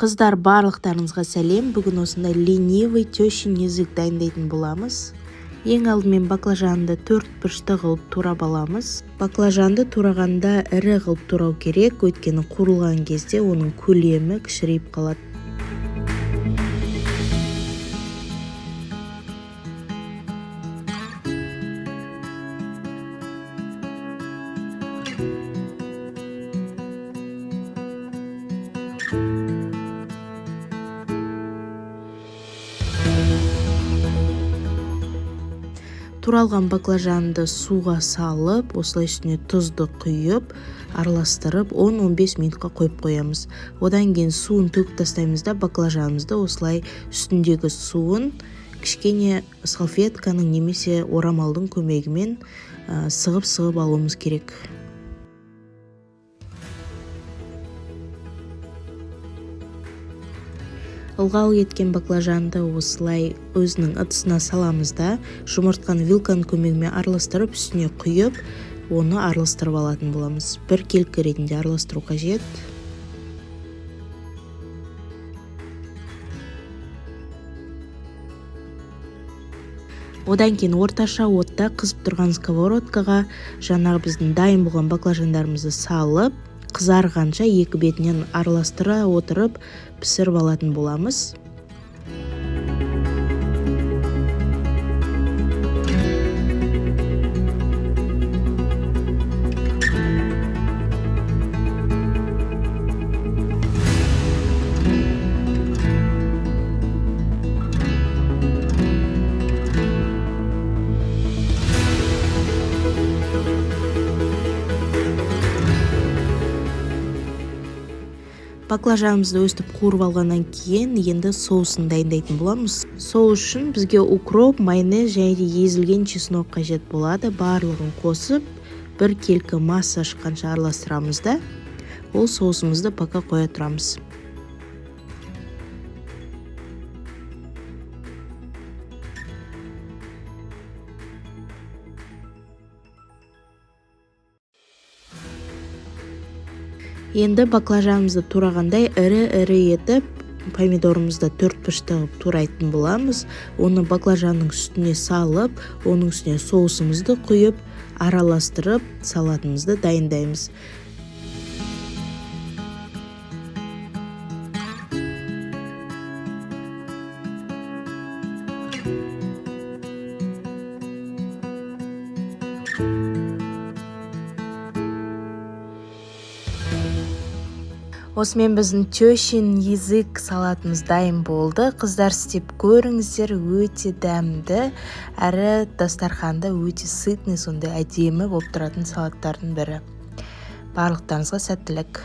Қыздар, барлықтарыңызға сәлем. Бүгін осындай ленивый тещин язык дайындайтын боламыз. Ең алдымен баклажанды 4 бұрышты қылып турап аламыз. Баклажанды турағанда ірі қылып турау керек, өйткені қуырылған кезде оның көлемі кішірейіп қалады. Туралған баклажанды суға салып, осылай үстіне тұзды құйып, араластырып 10-15 минутқа қойып қоямыз. Одан кейін суын төгіп тастаймыз да баклажанымызды осылай үстіндегі суын кішкене салфетканың немесе орамалдың көмегімен сығып алуымыз керек. Ылғал еткен баклажанды осылай өзінің ыдысына саламыз да, жұмыртқаны вилканың көмегімен араластырып, үстіне құйып, оны араластырып алатын боламыз. Бір келкі ретінде араластыру қажет. Одан кейін орташа отта қызып тұрған сковородкаға жаңағы біздің дайын болған баклажандарымызды салып, қызарғанша екі бетінен араластыра отырып пісіріп алатын боламыз. Баклажанымызды өстіп қуырып алғаннан кейін енді соусын дайындайтын боламыз. Соус үшін бізге укроп, майонез және езілген чеснок қажет болады. Барлығын қосып, бір келкі масса шыққанша араластырамыз да, ол соусымызды пока қоя тұрамыз. Енді баклажанымызды турағандай ірі етіп, помидорымызды 4 бұрышты қылып турайтын боламыз. Оны баклажанның үстіне салып, оның үстіне соусымызды құйып, араластырып, салатымызды дайындаймыз. Осымен біздің тещин язык салатымыз дайын болды. Қыздар, істеп көріңіздер, өте дәмді, әрі дастарханда өте сытный, сондай әдемі болып тұратын салаттардың бірі. Барлықтарыңызға сәттілік.